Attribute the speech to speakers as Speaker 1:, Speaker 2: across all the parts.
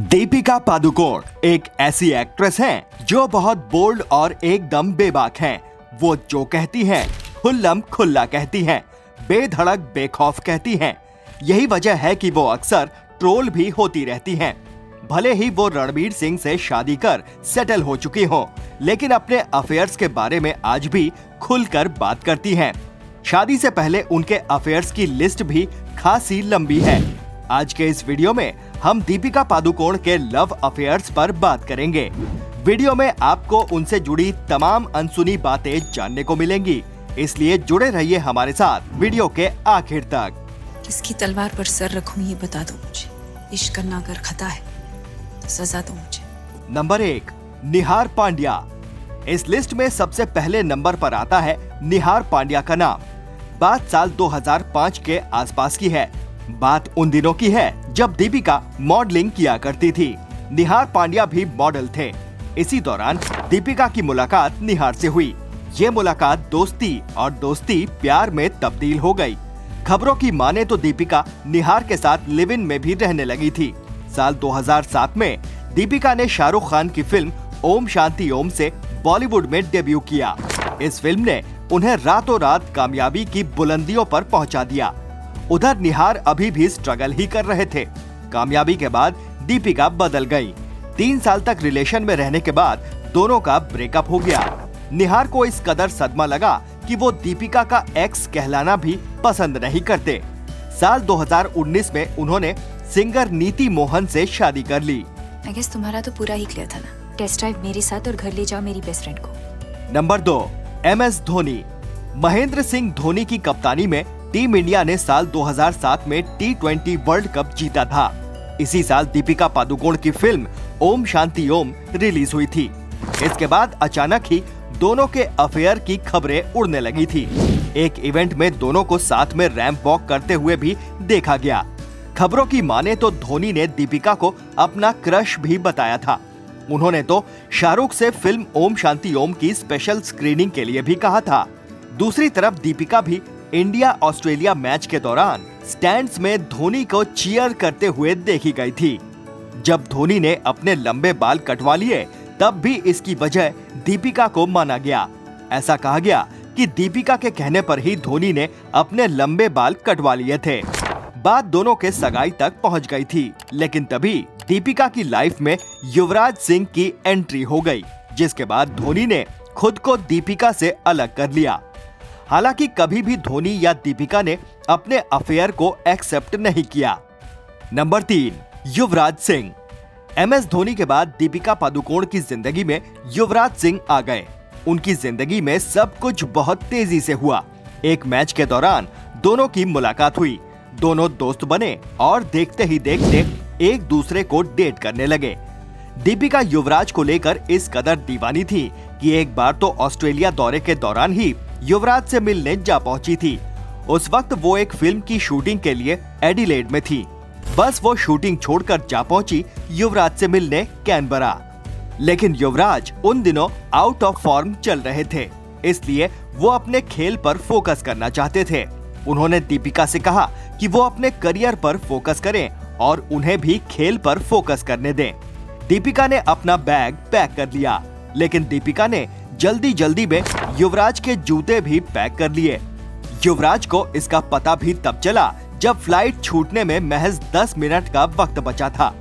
Speaker 1: दीपिका पादुकोण एक ऐसी एक्ट्रेस हैं जो बहुत बोल्ड और एकदम बेबाक हैं। वो जो कहती हैं खुल्लम खुल्ला कहती हैं, बेधड़क बेखौफ कहती हैं। यही वजह है कि वो अक्सर ट्रोल भी होती रहती हैं। भले ही वो रणबीर सिंह से शादी कर सेटल हो चुकी हो, लेकिन अपने अफेयर्स के बारे में आज भी खुलकर बात करती हैं। शादी से पहले उनके अफेयर्स की लिस्ट भी खासी लंबी है। आज के इस वीडियो में हम दीपिका पादुकोण के लव अफेयर्स पर बात करेंगे। वीडियो में आपको उनसे जुड़ी तमाम अनसुनी बातें जानने को मिलेंगी, इसलिए जुड़े रहिए हमारे साथ वीडियो के आखिर तक।
Speaker 2: किसकी तलवार पर सर रखूं ये बता दो मुझे। इश्क करना अगर खता है तो सजा दो मुझे।
Speaker 1: नंबर 1, निहार पांड्या। इस लिस्ट में सबसे पहले नंबर पर आता है निहार पांड्या का नाम। बात साल 2005 के आसपास की है। बात उन दिनों की है जब दीपिका मॉडलिंग किया करती थी। निहार पांड्या भी मॉडल थे। इसी दौरान दीपिका की मुलाकात निहार से हुई। ये मुलाकात दोस्ती और दोस्ती प्यार में तब्दील हो गई। खबरों की माने तो दीपिका निहार के साथ लिव इन में भी रहने लगी थी। साल 2007 में दीपिका ने शाहरुख खान की फिल्म ओम शांति ओम से बॉलीवुड में डेब्यू किया। इस फिल्म ने उन्हें रातों रात कामयाबी की बुलंदियों पर पहुंचा दिया। उधर निहार अभी भी स्ट्रगल ही कर रहे थे। कामयाबी के बाद दीपिका बदल गई। 3 साल तक रिलेशन में रहने के बाद दोनों का ब्रेकअप हो गया। निहार को इस कदर सदमा लगा कि वो दीपिका का एक्स कहलाना भी पसंद नहीं करते। साल 2019 में उन्होंने सिंगर नीति मोहन से शादी कर ली।
Speaker 3: आई गेस तुम्हारा तो पूरा ही क्लियर था ना। टेस्ट ड्राइव मेरे साथ और घर ले जाओ मेरी बेस्ट फ्रेंड को।
Speaker 1: Number 2, MS Dhoni. महेंद्र सिंह धोनी की कप्तानी में टीम इंडिया ने साल 2007 में T20 वर्ल्ड कप जीता था। इसी साल दीपिका पादुकोण की फिल्म ओम शांति ओम रिलीज हुई थी। इसके बाद अचानक ही दोनों के अफेयर की खबरें उड़ने लगी थी। एक इवेंट में दोनों को साथ में रैंप वॉक करते हुए भी देखा गया। खबरों की माने तो धोनी ने दीपिका को अपना क्रश भी बताया था। उन्होंने तो शाहरुख से फिल्म ओम शांति ओम की स्पेशल स्क्रीनिंग के लिए भी कहा था। दूसरी तरफ दीपिका भी इंडिया ऑस्ट्रेलिया मैच के दौरान स्टैंड्स में धोनी को चीयर करते हुए देखी गई थी। जब धोनी ने अपने लंबे बाल कटवा लिए तब भी इसकी वजह दीपिका को माना गया। ऐसा कहा गया कि दीपिका के कहने पर ही धोनी ने अपने लंबे बाल कटवा लिए थे। बात दोनों के सगाई तक पहुंच गई थी, लेकिन तभी दीपिका की लाइफ में युवराज सिंह की एंट्री हो गई, जिसके बाद धोनी ने खुद को दीपिका से अलग कर लिया। हालांकि कभी भी धोनी या दीपिका ने अपने अफेयर को एक्सेप्ट नहीं किया। नंबर 3, युवराज सिंह। MS धोनी के बाद दीपिका पादुकोण की जिंदगी में युवराज सिंह आ गए। उनकी जिंदगी में सब कुछ बहुत तेजी से हुआ। एक मैच के दौरान दोनों की मुलाकात हुई। दोनों दोस्त बने और देखते ही देखते एक दूसरे को डेट करने लगे। दीपिका युवराज को लेकर इस कदर दीवानी थी कि एक बार तो ऑस्ट्रेलिया दौरे के दौरान ही युवराज से मिलने जा पहुंची थी। उस वक्त वो एक फिल्म की शूटिंग के लिए एडिलेड में थी। बस वो शूटिंग छोड़कर जा पहुंची युवराज से मिलने कैनबरा। लेकिन युवराज उन दिनों आउट ऑफ फॉर्म चल रहे थे, इसलिए वो अपने खेल पर फोकस करना चाहते थे। उन्होंने दीपिका से कहा कि वो अपने करियर पर फोकस करें और उन्हें भी खेल पर फोकस करने दें। दीपिका ने अपना बैग पैक कर लिया, लेकिन दीपिका ने जल्दी जल्दी में युवराज के जूते भी पैक कर लिए। युवराज को इसका पता भी तब चला जब फ्लाइट छूटने में महज 10 मिनट का वक्त बचा था।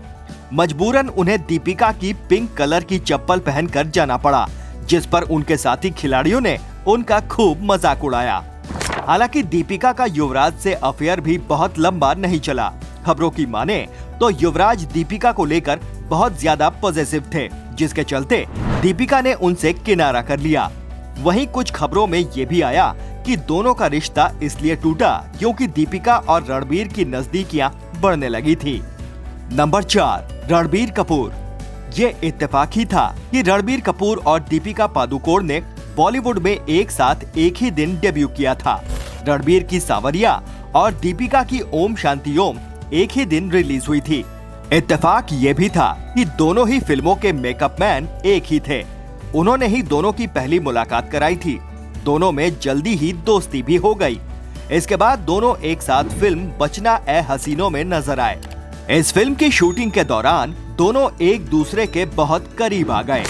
Speaker 1: मजबूरन उन्हें दीपिका की पिंक कलर की चप्पल पहनकर जाना पड़ा, जिस पर उनके साथी खिलाड़ियों ने उनका खूब मजाक उड़ाया। हालांकि दीपिका का युवराज से अफेयर भी बहुत लंबा नहीं चला। खबरों की माने तो युवराज दीपिका को लेकर बहुत ज्यादा पॉजिटिव थे, जिसके चलते दीपिका ने उनसे किनारा कर लिया। वहीं कुछ खबरों में ये भी आया कि दोनों का रिश्ता इसलिए टूटा क्योंकि दीपिका और रणबीर की नजदीकियां बढ़ने लगी थी। नंबर 4, रणबीर कपूर। ये इत्तेफाक ही था कि रणबीर कपूर और दीपिका पादुकोण ने बॉलीवुड में एक साथ एक ही दिन डेब्यू किया था। रणबीर की सावरिया और दीपिका की ओम शांति ओम एक ही दिन रिलीज हुई थी। इत्तेफाक ये भी था कि दोनों ही फिल्मों के मेकअप मैन एक ही थे। उन्होंने ही दोनों की पहली मुलाकात कराई थी। दोनों में जल्दी ही दोस्ती भी हो गई। इसके बाद दोनों एक साथ फिल्म बचना ए हसीनों में नजर आए। इस फिल्म की शूटिंग के दौरान दोनों एक दूसरे के बहुत करीब आ गए।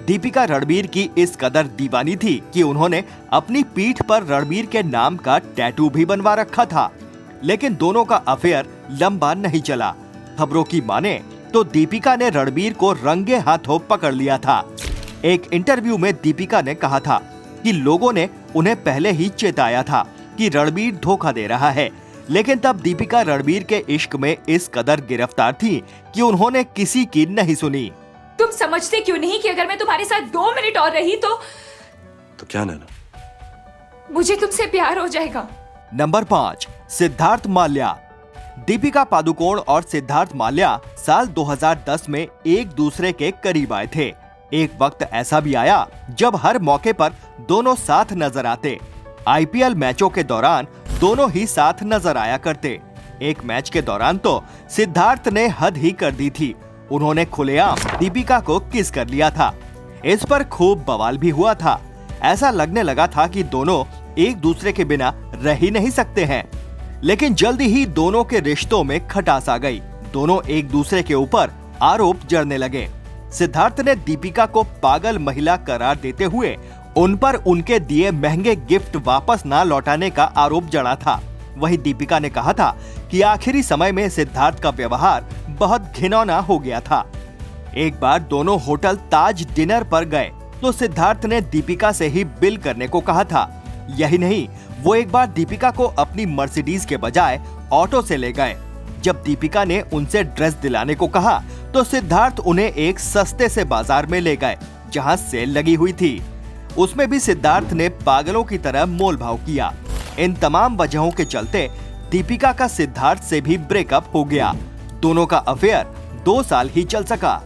Speaker 1: दीपिका रणबीर की इस कदर दीवानी थी कि उन्होंने अपनी पीठ पर रणबीर के नाम का टैटू भी बनवा रखा था। लेकिन दोनों का अफेयर लंबा नहीं चला। खबरों की माने तो दीपिका ने रणबीर को रंगे हाथों पकड़ लिया था। एक इंटरव्यू में दीपिका ने कहा था कि लोगों ने उन्हें पहले ही चेताया था कि रणबीर धोखा दे रहा है, लेकिन तब दीपिका रणबीर के इश्क में इस कदर गिरफ्तार थी कि उन्होंने किसी की नहीं सुनी।
Speaker 3: तुम समझते क्यों नहीं कि अगर मैं तुम्हारे साथ 2 मिनट और रही तो
Speaker 4: क्या नैना?
Speaker 3: मुझे तुमसे प्यार हो जाएगा।
Speaker 1: नंबर 5, सिद्धार्थ माल्या। दीपिका पादुकोण और सिद्धार्थ माल्या साल 2010 में एक दूसरे के करीब आए थे। एक वक्त ऐसा भी आया जब हर मौके पर दोनों साथ नजर आते। आईपीएल मैचों के दौरान दोनों ही साथ नजर आया करते। एक मैच के दौरान तो सिद्धार्थ ने हद ही कर दी थी। उन्होंने खुलेआम दीपिका को किस कर लिया था। इस पर खूब बवाल भी हुआ था। ऐसा लगने लगा था कि दोनों एक दूसरे के बिना रह ही नहीं सकते हैं। लेकिन जल्दी ही दोनों के रिश्तों में खटास आ गई। दोनों एक दूसरे के ऊपर आरोप जड़ने लगे। सिद्धार्थ ने दीपिका को पागल महिला करार देते हुए उन पर उनके दिए महंगे गिफ्ट वापस ना लौटाने का आरोप जड़ा था। वहीं दीपिका ने कहा था कि आखिरी समय में सिद्धार्थ का व्यवहार बहुत घिनौना हो गया था। एक बार दोनों होटल ताज डिनर पर गए तो सिद्धार्थ ने दीपिका से ही बिल करने को कहा था। यही नहीं, वो एक बार दीपिका को अपनी मर्सिडीज के बजाय ऑटो से ले गए। जब दीपिका ने उनसे ड्रेस दिलाने को कहा तो सिद्धार्थ उन्हें एक सस्ते से बाजार में ले गए जहां सेल लगी हुई थी। उसमें भी सिद्धार्थ ने पागलों की तरह मोल भाव किया। इन तमाम वजहों के चलते दीपिका का सिद्धार्थ से भी ब्रेकअप हो गया। दोनों का अफेयर 2 साल ही चल सका।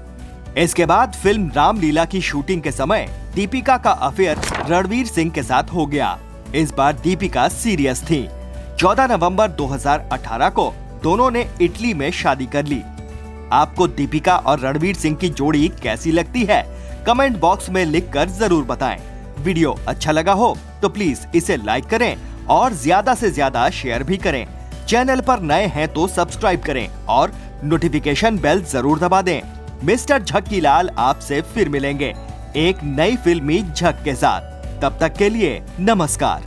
Speaker 1: इसके बाद फिल्म रामलीला की शूटिंग के समय दीपिका का अफेयर रणवीर सिंह के साथ हो गया। इस बार दीपिका सीरियस थी। 14 नवंबर 2018 को दोनों ने इटली में शादी कर ली। आपको दीपिका और रणवीर सिंह की जोड़ी कैसी लगती है? कमेंट बॉक्स में लिखकर जरूर बताएं। वीडियो अच्छा लगा हो तो प्लीज इसे लाइक करें और ज्यादा से ज्यादा शेयर भी करें। चैनल पर नए हैं तो सब्सक्राइब करें और नोटिफिकेशन बेल जरूर दबा दें। मिस्टर झक्कीलाल आपसे फिर मिलेंगे एक नई फिल्मी झक के साथ। तब तक के लिए नमस्कार।